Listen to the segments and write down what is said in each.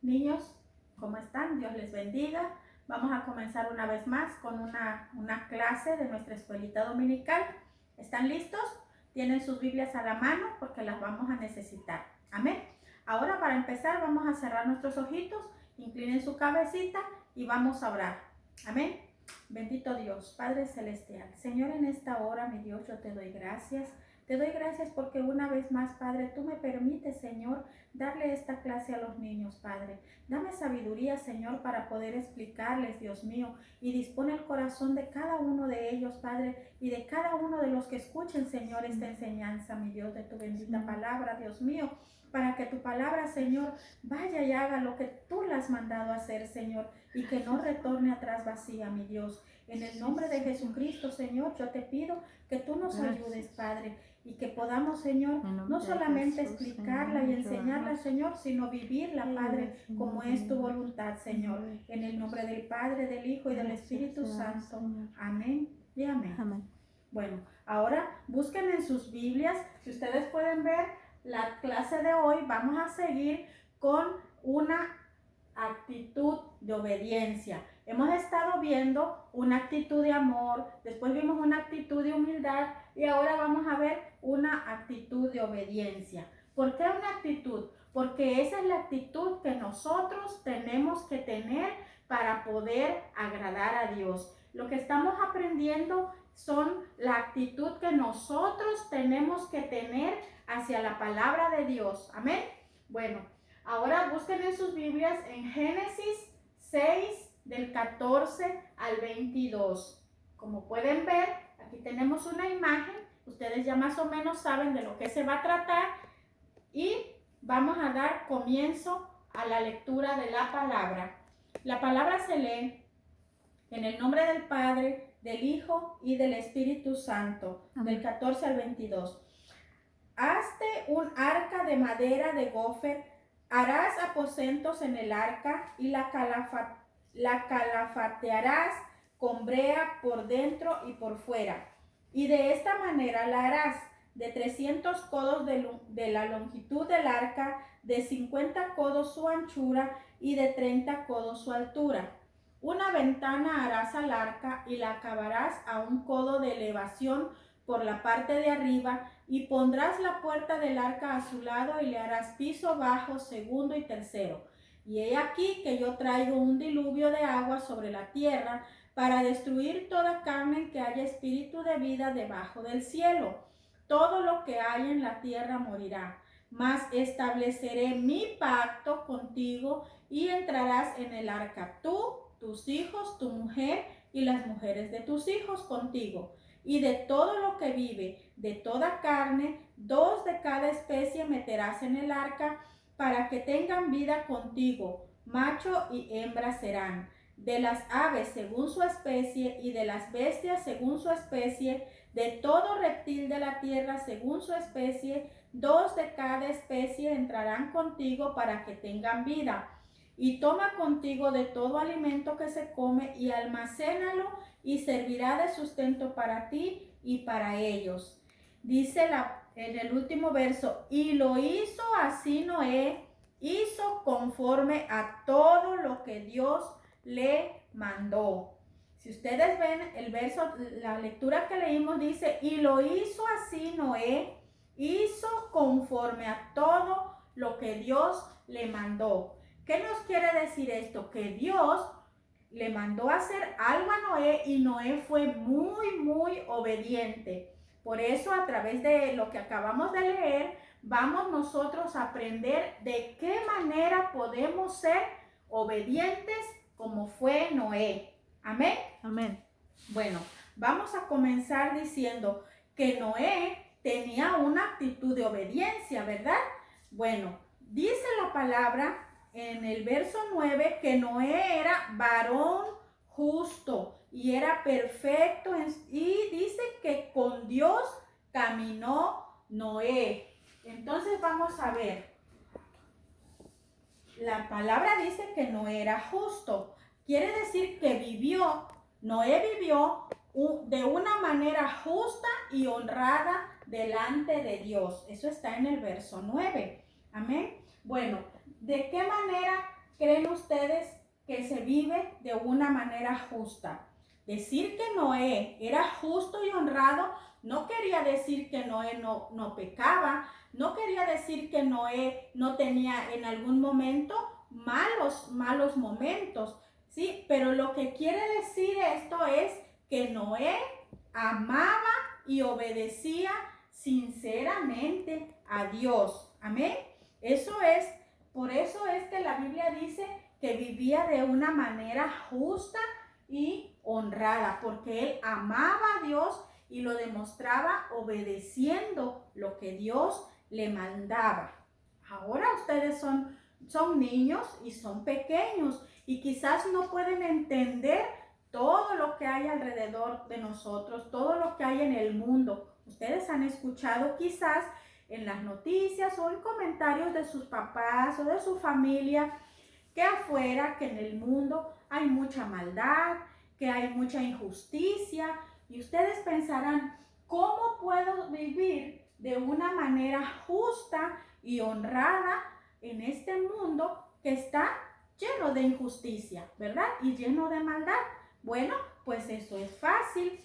Niños, ¿cómo están? Dios les bendiga. Vamos a comenzar una vez más con una clase de nuestra escuelita dominical. ¿Están listos? Tienen sus Biblias a la mano porque las vamos a necesitar. Amén. Ahora, para empezar, vamos a cerrar nuestros ojitos, inclinen su cabecita y vamos a orar. Amén. Bendito Dios, Padre Celestial. Señor, en esta hora, mi Dios, yo te doy gracias. Te doy gracias porque una vez más, Padre, tú me permites, Señor, darle esta clase a los niños, Padre. Dame sabiduría, Señor, para poder explicarles, Dios mío, y dispone el corazón de cada uno de ellos, Padre, y de cada uno de los que escuchen, Señor, esta enseñanza, mi Dios, de tu bendita palabra, Dios mío, para que tu palabra, Señor, vaya y haga lo que tú la has mandado a hacer, Señor, y que no retorne atrás vacía, mi Dios. En el nombre de Jesucristo, Señor, yo te pido que tú nos ayudes, Padre, y que podamos, Señor, no solamente explicarla y enseñarla, Señor, sino vivirla, Padre, como es tu voluntad, Señor. En el nombre del Padre, del Hijo y del Espíritu Santo. Amén y amén. Bueno, ahora busquen en sus Biblias. Si ustedes pueden ver la clase de hoy, vamos a seguir con una actitud de obediencia. Hemos estado viendo una actitud de amor, después vimos una actitud de humildad y ahora vamos a ver una actitud de obediencia. ¿Por qué una actitud? Porque esa es la actitud que nosotros tenemos que tener para poder agradar a Dios. Lo que estamos aprendiendo son la actitud que nosotros tenemos que tener hacia la palabra de Dios. Amén. Bueno, ahora busquen en sus Biblias en Génesis 6, del 14 al 22. Como pueden ver, aquí tenemos una imagen. Ustedes ya más o menos saben de lo que se va a tratar. Y vamos a dar comienzo a la lectura de la palabra. La palabra se lee en el nombre del Padre, del Hijo y del Espíritu Santo. Amén. Del 14 al 22. Hazte un arca de madera de gofer. Harás aposentos en el arca y la calafatearás con brea por dentro y por fuera. Y de esta manera la harás de 300 codos de la longitud del arca, de 50 codos su anchura y de 30 codos su altura. Una ventana harás al arca y la acabarás a 1 codo de elevación por la parte de arriba, y pondrás la puerta del arca a su lado y le harás piso bajo, segundo y tercero. Y he aquí que yo traigo un diluvio de agua sobre la tierra para destruir toda carne que haya espíritu de vida debajo del cielo. Todo lo que hay en la tierra morirá. Mas estableceré mi pacto contigo y entrarás en el arca tú, tus hijos, tu mujer y las mujeres de tus hijos contigo. Y de todo lo que vive, de toda carne, 2 de cada especie meterás en el arca para que tengan vida contigo. Macho y hembra serán. De las aves según su especie y de las bestias según su especie, de todo reptil de la tierra según su especie, 2 de cada especie entrarán contigo para que tengan vida. Y toma contigo de todo alimento que se come y almacénalo y servirá de sustento para ti y para ellos. Dice en el último verso, y lo hizo así Noé, hizo conforme a todo lo que Dios le mandó. Si ustedes ven el verso, la lectura que leímos dice, y lo hizo así Noé, hizo conforme a todo lo que Dios le mandó. ¿Qué nos quiere decir esto? Que Dios le mandó a hacer algo a Noé y Noé fue muy obediente. Por eso, a través de lo que acabamos de leer, vamos nosotros a aprender de qué manera podemos ser obedientes como fue Noé. Amén. Amén. Bueno, vamos a comenzar diciendo que Noé tenía una actitud de obediencia, ¿verdad? Bueno, dice la palabra en el verso 9 que Noé era varón justo y era perfecto, y dice que con Dios caminó Noé. Entonces vamos a ver. La palabra dice que Noé era justo. Quiere decir que Noé vivió de una manera justa y honrada delante de Dios. Eso está en el verso 9. Amén. Bueno, ¿de qué manera creen ustedes que se vive de una manera justa? Decir que Noé era justo y honrado no quería decir que Noé no pecaba, no quería decir que Noé no tenía en algún momento malos momentos, ¿sí? Pero lo que quiere decir esto es que Noé amaba y obedecía sinceramente a Dios. Amén. Por eso es que la Biblia dice que vivía de una manera justa y honrada, porque él amaba a Dios y lo demostraba obedeciendo lo que Dios le mandaba. Ahora ustedes son niños y son pequeños y quizás no pueden entender todo lo que hay alrededor de nosotros, todo lo que hay en el mundo. Ustedes han escuchado quizás en las noticias o en comentarios de sus papás o de su familia que afuera, que en el mundo hay mucha maldad, que hay mucha injusticia, y ustedes pensarán, ¿cómo puedo vivir de una manera justa y honrada en este mundo que está lleno de injusticia, ¿verdad? Y lleno de maldad. Bueno, pues eso es fácil.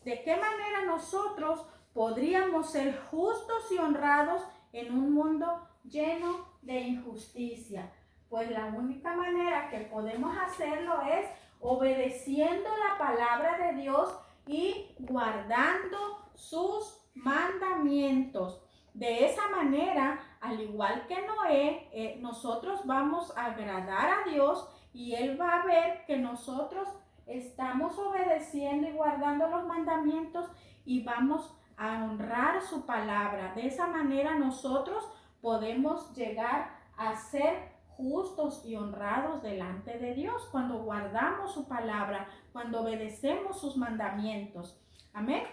¿De qué manera nosotros podríamos ser justos y honrados en un mundo lleno de injusticia? Pues la única manera que podemos hacerlo es obedeciendo la palabra de Dios y guardando sus mandamientos. De esa manera, al igual que Noé, nosotros vamos a agradar a Dios y Él va a ver que nosotros estamos obedeciendo y guardando los mandamientos y vamos a honrar su palabra. De esa manera nosotros podemos llegar a ser justos y honrados delante de Dios cuando guardamos su palabra, cuando obedecemos sus mandamientos. Amén.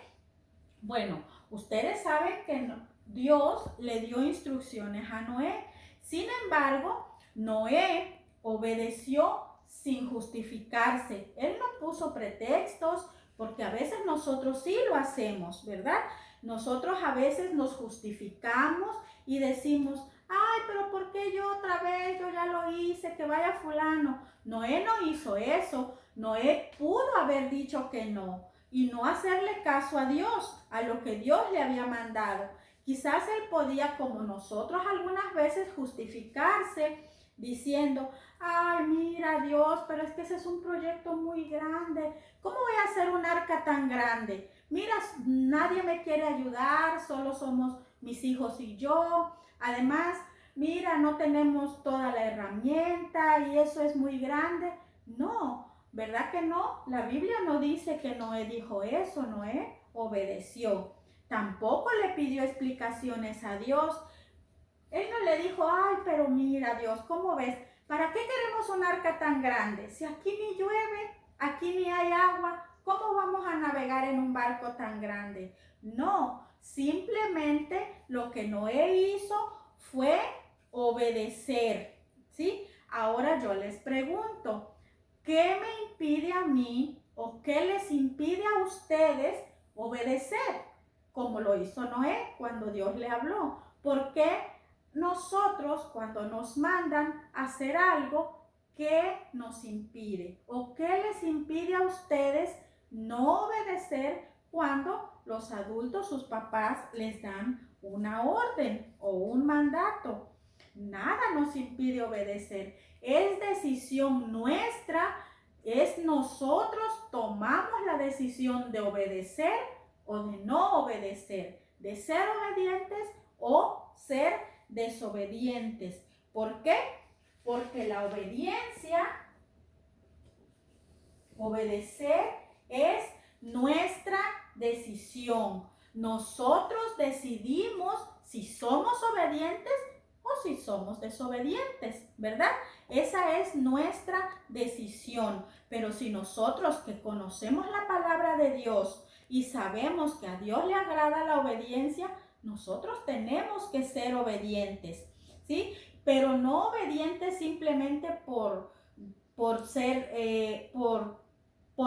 Bueno, ustedes saben que Dios le dio instrucciones a Noé. Sin embargo, Noé obedeció sin justificarse. Él no puso pretextos, porque a veces nosotros sí lo hacemos, ¿verdad? Nosotros a veces nos justificamos y decimos, ay, pero ¿por qué yo otra vez? Yo ya lo hice, que vaya fulano. Noé no hizo eso. Noé pudo haber dicho que no y no hacerle caso a Dios, a lo que Dios le había mandado. Quizás él podía, como nosotros algunas veces, justificarse diciendo, ay, mira Dios, pero es que ese es un proyecto muy grande. ¿Cómo voy a hacer un arca tan grande? Mira, nadie me quiere ayudar, solo somos mis hijos y yo. Además, mira, no tenemos toda la herramienta y eso es muy grande. No, ¿verdad que no? La Biblia no dice que Noé dijo eso. Noé obedeció. Tampoco le pidió explicaciones a Dios. Él no le dijo, ay, pero mira Dios, ¿cómo ves? ¿Para qué queremos un arca tan grande? Si aquí ni llueve, aquí ni hay agua, ¿cómo vamos a navegar en un barco tan grande? No, simplemente lo que Noé hizo fue obedecer, ¿sí? Ahora yo les pregunto, ¿qué me impide a mí o qué les impide a ustedes obedecer? Como lo hizo Noé cuando Dios le habló. ¿Por qué nosotros cuando nos mandan a hacer algo, qué nos impide? ¿O qué les impide a ustedes no obedecer cuando los adultos, sus papás, les dan una orden o un mandato? Nada nos impide obedecer. Es decisión nuestra, es nosotros tomamos la decisión de obedecer o de no obedecer, de ser obedientes o ser desobedientes. ¿Por qué? Porque la obediencia, obedecer, es nuestra decisión. Nosotros decidimos si somos obedientes o si somos desobedientes, ¿verdad? Esa es nuestra decisión. Pero si nosotros que conocemos la palabra de Dios y sabemos que a Dios le agrada la obediencia, nosotros tenemos que ser obedientes, ¿sí? Pero no obedientes simplemente por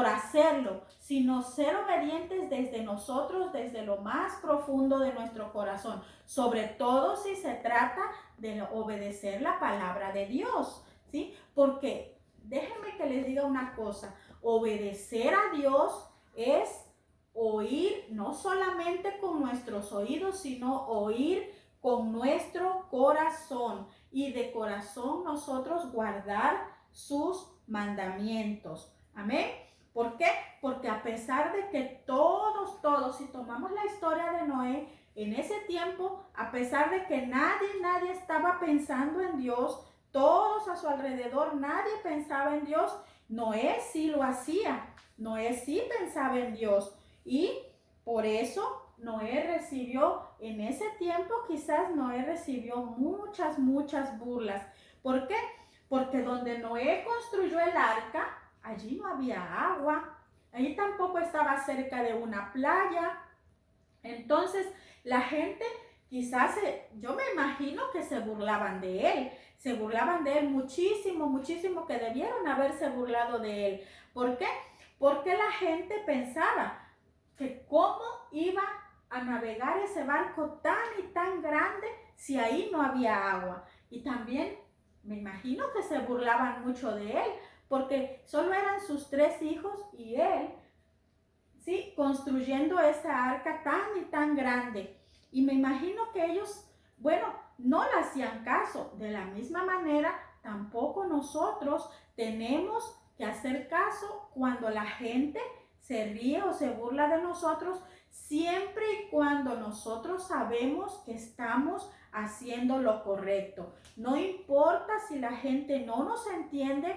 hacerlo, sino ser obedientes desde nosotros, desde lo más profundo de nuestro corazón, sobre todo si se trata de obedecer la palabra de Dios, ¿sí? Porque déjenme que les diga una cosa, obedecer a Dios es oír no solamente con nuestros oídos, sino oír con nuestro corazón y de corazón nosotros guardar sus mandamientos. Amén. ¿Por qué? Porque a pesar de que todos, si tomamos la historia de Noé, en ese tiempo, a pesar de que nadie estaba pensando en Dios, todos a su alrededor, nadie pensaba en Dios, Noé sí lo hacía. Noé sí pensaba en Dios y por eso Noé recibió, en ese tiempo quizás Noé recibió muchas burlas. ¿Por qué? Porque donde Noé construyó el arca, allí no había agua, allí tampoco estaba cerca de una playa. Entonces la gente quizás, yo me imagino que se burlaban de él muchísimo, que debieron haberse burlado de él. ¿Por qué? Porque la gente pensaba que cómo iba a navegar ese barco tan grande si ahí no había agua. Y también me imagino que se burlaban mucho de él, porque solo eran sus 3 hijos y él, ¿sí? Construyendo esa arca tan grande. Y me imagino que ellos, bueno, no le hacían caso. De la misma manera, tampoco nosotros tenemos que hacer caso cuando la gente se ríe o se burla de nosotros, siempre y cuando nosotros sabemos que estamos haciendo lo correcto. No importa si la gente no nos entiende,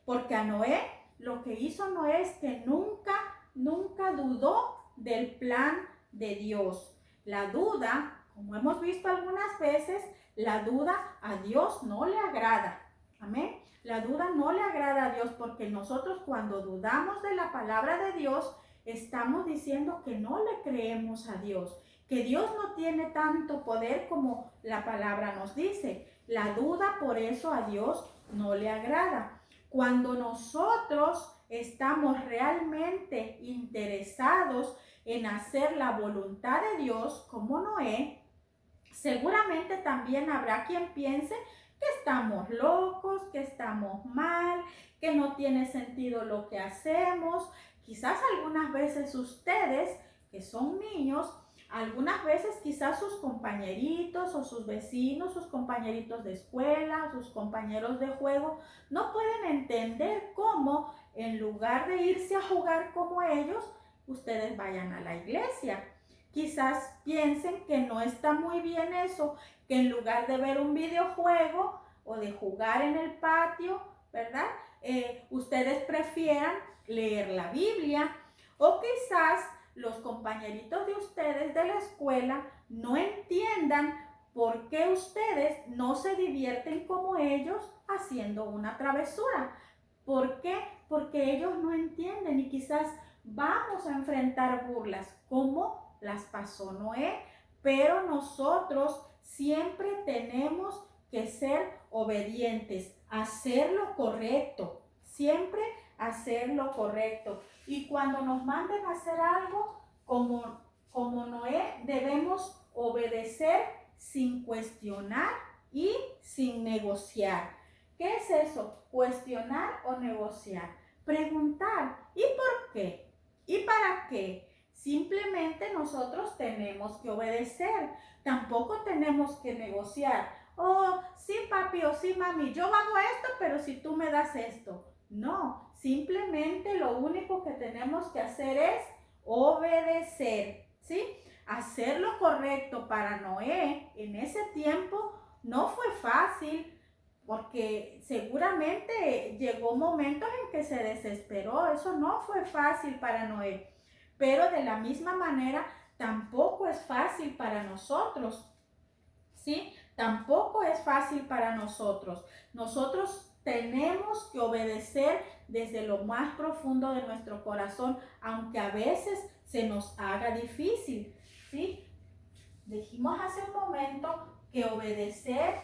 porque a Noé, lo que hizo Noé es que nunca dudó del plan de Dios. La duda, como hemos visto algunas veces, la duda a Dios no le agrada. Amén. La duda no le agrada a Dios, porque nosotros cuando dudamos de la palabra de Dios, estamos diciendo que no le creemos a Dios, que Dios no tiene tanto poder como la palabra nos dice. La duda por eso a Dios no le agrada. Cuando nosotros estamos realmente interesados en hacer la voluntad de Dios, como Noé, seguramente también habrá quien piense que estamos locos, que estamos mal, que no tiene sentido lo que hacemos. Quizás algunas veces ustedes, que son niños, algunas veces quizás sus compañeritos o sus vecinos, sus compañeritos de escuela, sus compañeros de juego, no pueden entender cómo en lugar de irse a jugar como ellos, ustedes vayan a la iglesia. Quizás piensen que no está muy bien eso, que en lugar de ver un videojuego o de jugar en el patio, ¿verdad? Ustedes prefieran leer la Biblia, o quizás los compañeritos de ustedes de la escuela no entiendan por qué ustedes no se divierten como ellos haciendo una travesura. ¿Por qué? Porque ellos no entienden y quizás vamos a enfrentar burlas como las pasó Noé, pero nosotros siempre tenemos que ser obedientes, hacer lo correcto, siempre hacer lo correcto. Y cuando nos manden a hacer algo como Noé, debemos obedecer sin cuestionar y sin negociar. ¿Qué es eso? Cuestionar o negociar. Preguntar, ¿y por qué? ¿Y para qué? Simplemente nosotros tenemos que obedecer. Tampoco tenemos que negociar. Oh, sí papi o sí mami, yo hago esto, pero si tú me das esto. No, simplemente lo único que tenemos que hacer es obedecer, ¿sí? Hacer lo correcto para Noé en ese tiempo no fue fácil, porque seguramente llegó momentos en que se desesperó. Eso no fue fácil para Noé. Pero de la misma manera, tampoco es fácil para nosotros, ¿sí? Tampoco es fácil para nosotros. Nosotros tenemos que obedecer desde lo más profundo de nuestro corazón, aunque a veces se nos haga difícil, ¿sí? Dijimos hace un momento que obedecer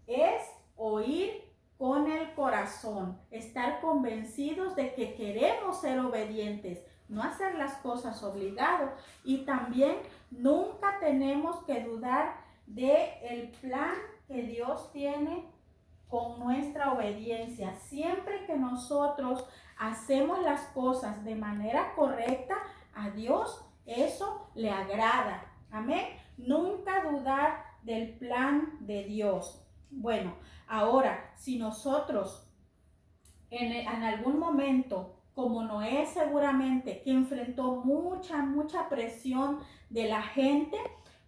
es oír con el corazón, estar convencidos de que queremos ser obedientes, no hacer las cosas obligados. Y también nunca tenemos que dudar del plan que Dios tiene con nuestra obediencia. Siempre que nosotros hacemos las cosas de manera correcta, a Dios eso le agrada. Amén. Nunca dudar del plan de Dios. Bueno, ahora, si nosotros en algún momento, como Noé seguramente, que enfrentó mucha presión de la gente,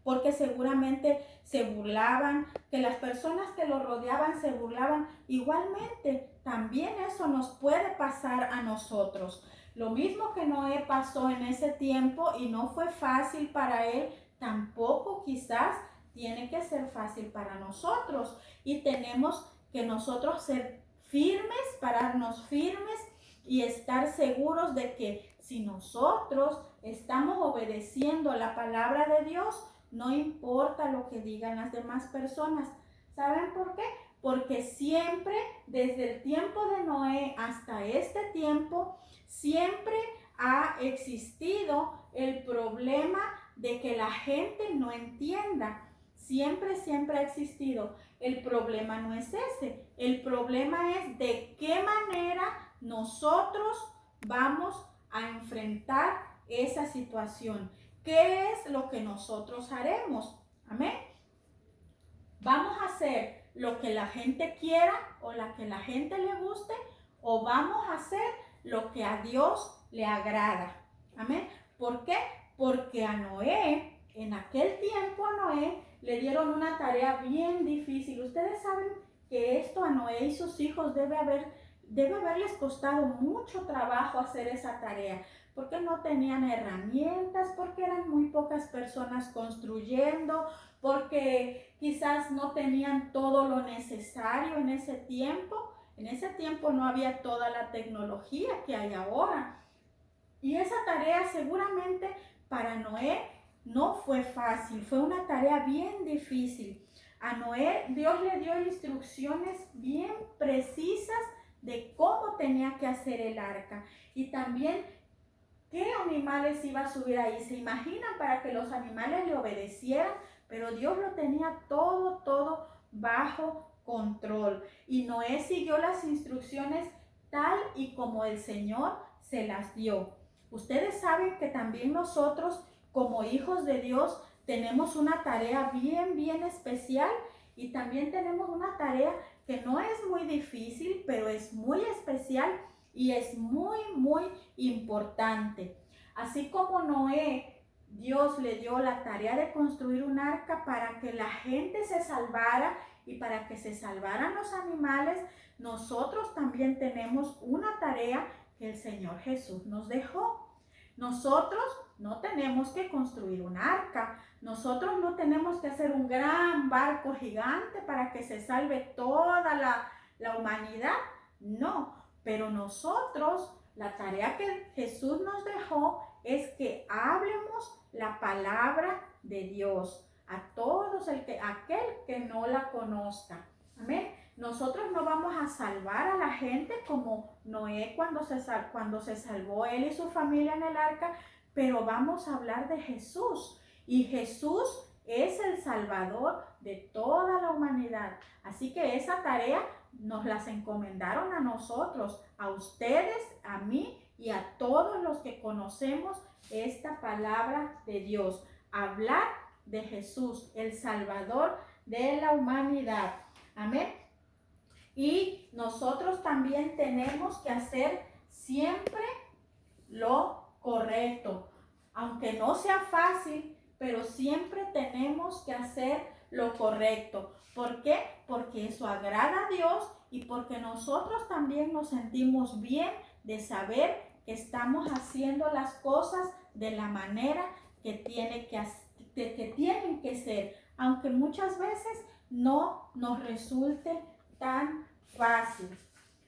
porque seguramente se burlaban, que las personas que lo rodeaban se burlaban, igualmente también eso nos puede pasar a nosotros. Lo mismo que Noé pasó en ese tiempo y no fue fácil para él, tampoco quizás tiene que ser fácil para nosotros, y tenemos que nosotros ser firmes, pararnos firmes y estar seguros de que si nosotros estamos obedeciendo la palabra de Dios, no importa lo que digan las demás personas. ¿Saben por qué? Porque siempre, desde el tiempo de Noé hasta este tiempo, siempre ha existido el problema de que la gente no entienda. Siempre ha existido. El problema no es ese. El problema es de qué manera nosotros vamos a enfrentar esa situación. ¿Qué es lo que nosotros haremos? Amén. ¿Vamos a hacer lo que la gente quiera o lo que la gente le guste? ¿O vamos a hacer lo que a Dios le agrada? Amén. ¿Por qué? Porque a Noé, en aquel tiempo a Noé, le dieron una tarea bien difícil. Ustedes saben que esto a Noé y sus hijos debe haberles costado mucho trabajo hacer esa tarea, porque no tenían herramientas, porque eran muy pocas personas construyendo, porque quizás no tenían todo lo necesario en ese tiempo. En ese tiempo no había toda la tecnología que hay ahora. Y esa tarea seguramente para Noé no fue fácil, fue una tarea bien difícil. A Noé Dios le dio instrucciones bien precisas de cómo tenía que hacer el arca y también qué animales iba a subir ahí. Se imaginan, para que los animales le obedecieran, pero Dios lo tenía todo bajo control. Y Noé siguió las instrucciones tal y como el Señor se las dio. Ustedes saben que también nosotros, como hijos de Dios, tenemos una tarea bien especial, y también tenemos una tarea que no es muy difícil, pero es muy especial y es muy importante. Así como Noé, Dios le dio la tarea de construir un arca para que la gente se salvara y para que se salvaran los animales, nosotros también tenemos una tarea que el Señor Jesús nos dejó. Nosotros no tenemos que construir un arca, nosotros no tenemos que hacer un gran barco gigante para que se salve toda la humanidad, no, pero nosotros, la tarea que Jesús nos dejó es que hablemos la palabra de Dios a todos, aquel que no la conozca. Amén. Nosotros no vamos a salvar a la gente como Noé cuando se salvó él y su familia en el arca, pero vamos a hablar de Jesús. Y Jesús es el Salvador de toda la humanidad. Así que esa tarea nos las encomendaron a nosotros, a ustedes, a mí y a todos los que conocemos esta palabra de Dios. Hablar de Jesús, el Salvador de la humanidad. Amén. Y nosotros también tenemos que hacer siempre lo correcto. Aunque no sea fácil, pero siempre tenemos que hacer lo correcto. ¿Por qué? Porque eso agrada a Dios y porque nosotros también nos sentimos bien de saber que estamos haciendo las cosas de la manera que tienen que ser, aunque muchas veces no nos resulte tan fácil.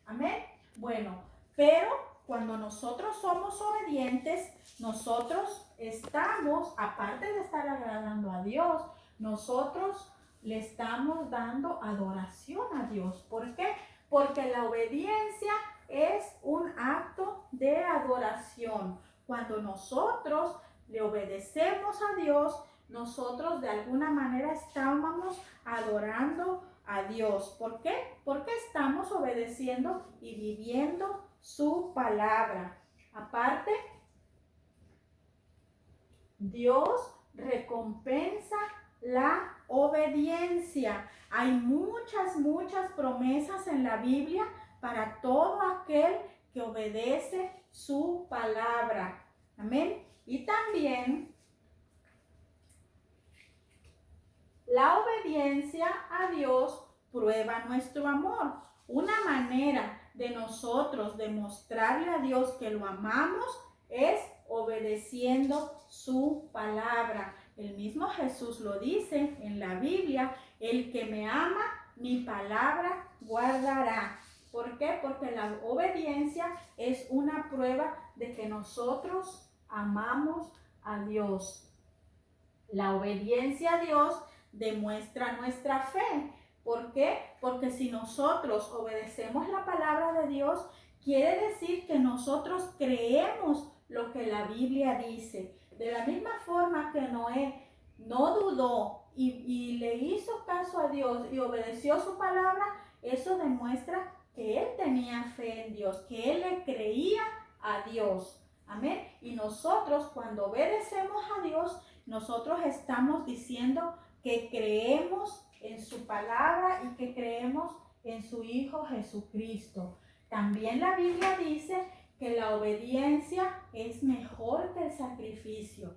Amén. Bueno, pero cuando nosotros somos obedientes, nosotros estamos, aparte de estar agradando a Dios, nosotros le estamos dando adoración a Dios. ¿Por qué? Porque la obediencia es un acto de adoración. Cuando nosotros le obedecemos a Dios, nosotros de alguna manera estábamos adorando a Dios. ¿Por qué? Porque estamos obedeciendo y viviendo su palabra. Aparte, Dios recompensa la obediencia. Hay muchas promesas en la Biblia para todo aquel que obedece su palabra. Amén. Y también la obediencia a Dios prueba nuestro amor. Una manera de nosotros demostrarle a Dios que lo amamos es obedeciendo su palabra. El mismo Jesús lo dice en la Biblia: el que me ama, mi palabra guardará. ¿Por qué? Porque la obediencia es una prueba de que nosotros amamos a Dios. La obediencia a Dios demuestra nuestra fe. ¿Por qué? Porque si nosotros obedecemos la palabra de Dios, quiere decir que nosotros creemos lo que la Biblia dice. De la misma forma que Noé no dudó y le hizo caso a Dios y obedeció su palabra, eso demuestra que él tenía fe en Dios, que él le creía a Dios. Amén. Y nosotros, cuando obedecemos a Dios, nosotros estamos diciendo que creemos en su palabra y que creemos en su Hijo Jesucristo. También la Biblia dice que la obediencia es mejor que el sacrificio.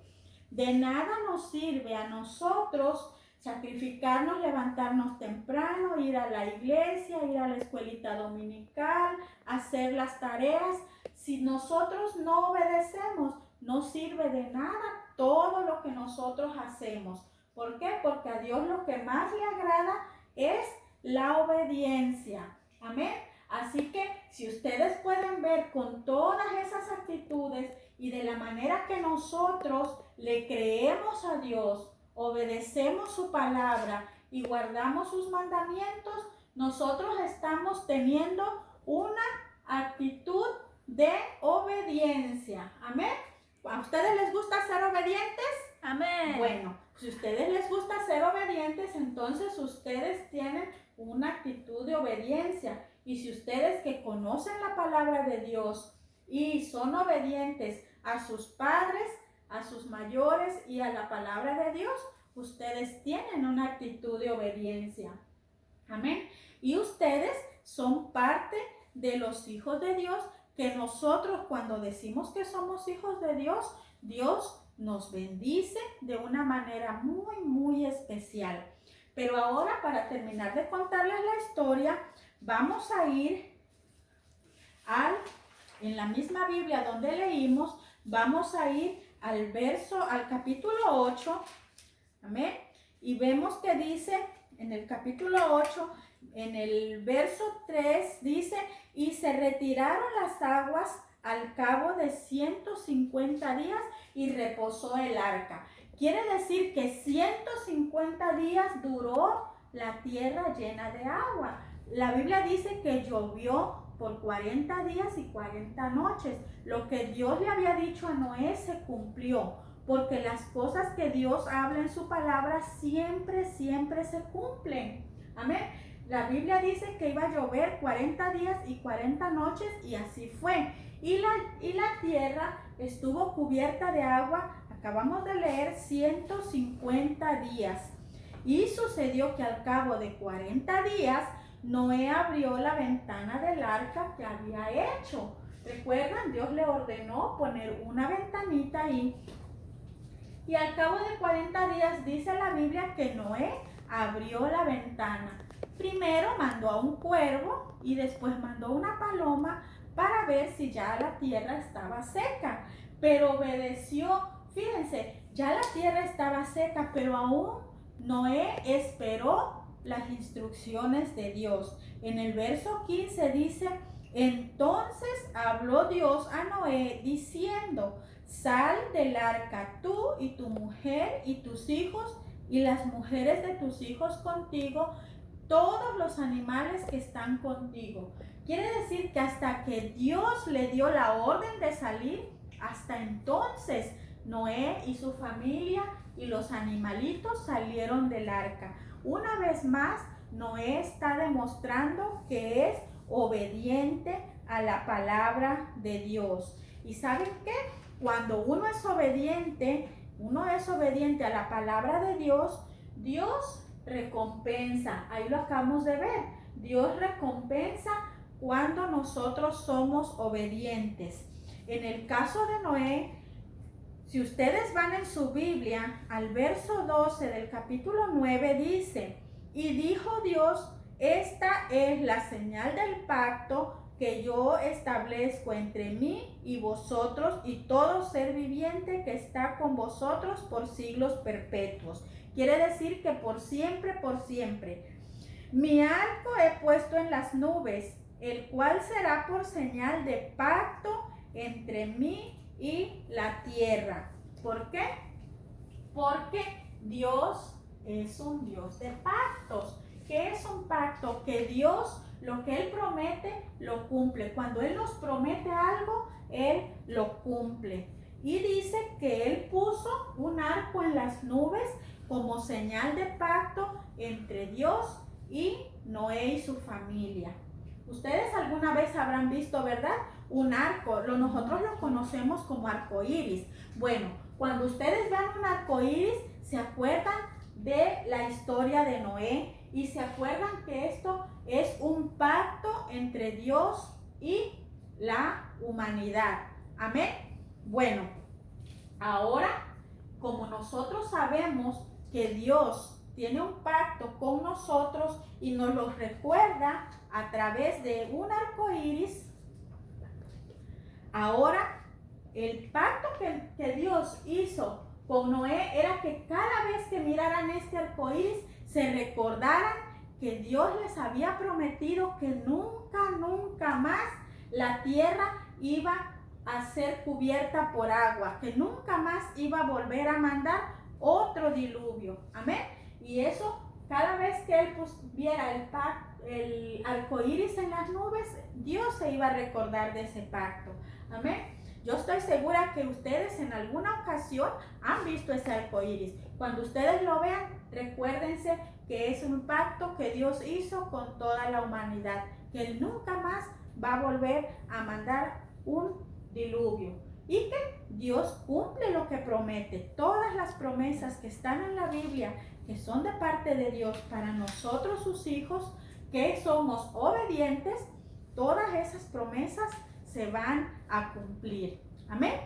De nada nos sirve a nosotros sacrificarnos, levantarnos temprano, ir a la iglesia, ir a la escuelita dominical, hacer las tareas. Si nosotros no obedecemos, no sirve de nada todo lo que nosotros hacemos. ¿Por qué? Porque a Dios lo que más le agrada es la obediencia. Amén. Así que si ustedes pueden ver con todas esas actitudes y de la manera que nosotros le creemos a Dios, obedecemos su palabra y guardamos sus mandamientos, nosotros estamos teniendo una actitud de obediencia. Amén. ¿A ustedes les gusta ser obedientes? Amén. Bueno, si a ustedes les gusta ser obedientes, entonces ustedes tienen una actitud de obediencia. Y si ustedes que conocen la palabra de Dios y son obedientes a sus padres, a sus mayores y a la palabra de Dios, ustedes tienen una actitud de obediencia. Amén. Y ustedes son parte de los hijos de Dios, que nosotros cuando decimos que somos hijos de Dios, Dios nos bendice de una manera muy especial. Pero ahora, para terminar de contarles la historia, vamos a ir en la misma Biblia donde leímos, vamos a ir al capítulo 8, amén, y vemos que dice en el capítulo 8, en el verso 3, dice: y se retiraron las aguas al cabo de 150 días y reposó el arca. Quiere decir que 150 días duró la tierra llena de agua. La Biblia dice que llovió por 40 días y 40 noches. Lo que Dios le había dicho a Noé se cumplió, porque las cosas que Dios habla en su palabra siempre se cumplen. Amén. La Biblia dice que iba a llover 40 días y 40 noches y así fue. Y la tierra estuvo cubierta de agua, acabamos de leer, 150 días. Y sucedió que al cabo de 40 días, Noé abrió la ventana del arca que había hecho. ¿Recuerdan? Dios le ordenó poner una ventanita ahí. Y al cabo de 40 días dice la Biblia que Noé abrió la ventana. Primero mandó a un cuervo y después mandó una paloma para ver si ya la tierra estaba seca. Pero obedeció, fíjense, ya la tierra estaba seca, pero aún Noé esperó las instrucciones de Dios. En el verso 15 dice: entonces habló Dios a Noé diciendo: sal del arca tú y tu mujer y tus hijos y las mujeres de tus hijos contigo, todos los animales que están contigo. Quiere decir que hasta que Dios le dio la orden de salir, hasta entonces Noé y su familia y los animalitos salieron del arca. Una vez más, Noé está demostrando que es obediente a la palabra de Dios. ¿Y saben qué? Cuando uno es obediente a la palabra de Dios, Dios recompensa. Ahí lo acabamos de ver. Dios recompensa cuando nosotros somos obedientes. En el caso de Noé, si ustedes van en su Biblia, al verso 12 del capítulo 9 dice: y dijo Dios, esta es la señal del pacto que yo establezco entre mí y vosotros y todo ser viviente que está con vosotros por siglos perpetuos. Quiere decir que por siempre, por siempre. Mi arco he puesto en las nubes, el cual será por señal de pacto entre mí y la tierra. ¿Por qué? Porque Dios es un Dios de pactos. ¿Qué es un pacto? Que Dios, lo que Él promete, lo cumple. Cuando Él nos promete algo, Él lo cumple. Y dice que Él puso un arco en las nubes como señal de pacto entre Dios y Noé y su familia. Ustedes alguna vez habrán visto, ¿verdad? Un arco. Nosotros lo conocemos como arco iris. Bueno, cuando ustedes vean un arco iris, se acuerdan de la historia de Noé y se acuerdan que esto es un pacto entre Dios y la humanidad. Amén. Bueno, ahora, como nosotros sabemos que Dios tiene un pacto con nosotros y nos lo recuerda a través de un arco iris, ahora el pacto que Dios hizo con Noé era que cada vez que miraran este arco iris se recordaran que Dios les había prometido que nunca más la tierra iba a ser cubierta por agua, que nunca más iba a volver a mandar otro diluvio. Amén. Y eso, cada vez que él viera el arco iris en las nubes, Dios se iba a recordar de ese pacto. Amén. Yo estoy segura que ustedes en alguna ocasión han visto ese arco iris. Cuando ustedes lo vean, recuérdense que es un pacto que Dios hizo con toda la humanidad, que Él nunca más va a volver a mandar un diluvio y que Dios cumple lo que promete. Todas las promesas que están en la Biblia, que son de parte de Dios para nosotros sus hijos, que somos obedientes, todas esas promesas se van a cumplir. Amén.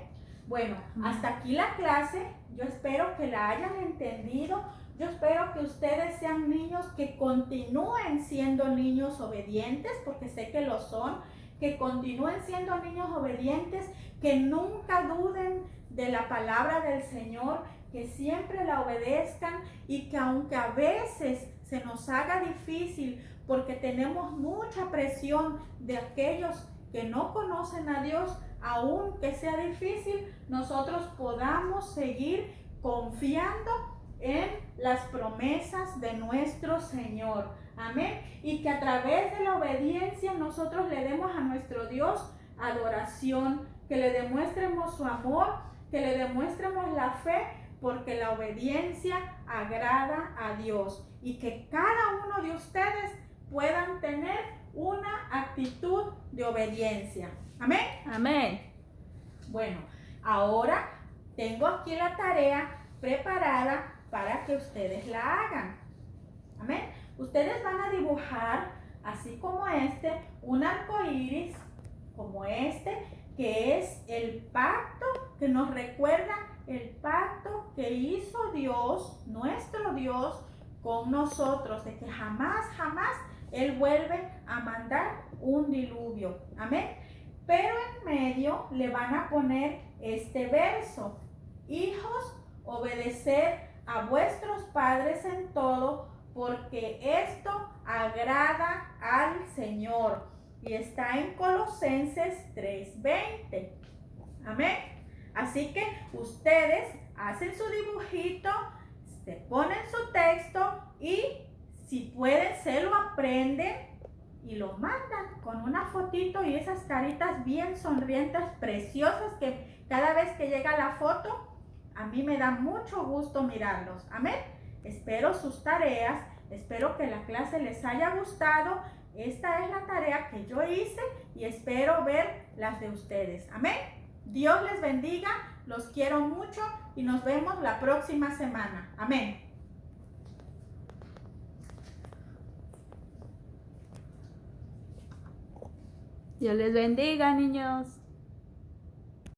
Bueno, hasta aquí la clase. Yo espero que la hayan entendido. Yo espero que ustedes sean niños que continúen siendo niños obedientes, porque sé que lo son, que continúen siendo niños obedientes, que nunca duden de la palabra del Señor, que siempre la obedezcan y que aunque a veces se nos haga difícil porque tenemos mucha presión de aquellos que no conocen a Dios, aunque sea difícil, nosotros podamos seguir confiando en las promesas de nuestro Señor. Amén. Y que a través de la obediencia nosotros le demos a nuestro Dios adoración, que le demuestremos su amor, que le demuestremos la fe, porque la obediencia agrada a Dios. Y que cada uno de ustedes puedan tener una actitud de obediencia. Amén. Amén. Bueno, ahora tengo aquí la tarea preparada para que ustedes la hagan. Amén. Ustedes van a dibujar, así como un arco iris, como que es el pacto que nos recuerda el pacto que hizo Dios, nuestro Dios, con nosotros, de que jamás Él vuelve a mandar un diluvio. Amén. Pero en medio le van a poner este verso: hijos, obedeced a vuestros padres en todo, porque esto agrada al Señor. Y está en Colosenses 3:20. Amén. Así que ustedes hacen su dibujito, se ponen su texto y si pueden se lo aprenden y lo mandan con una fotito y esas caritas bien sonrientes, preciosas, que cada vez que llega la foto, a mí me da mucho gusto mirarlos. Amén. Espero sus tareas Espero que la clase les haya gustado. Esta es la tarea que yo hice y espero ver las de ustedes. Amén. Dios les bendiga, los quiero mucho y nos vemos la próxima semana. Amén. Dios les bendiga, niños.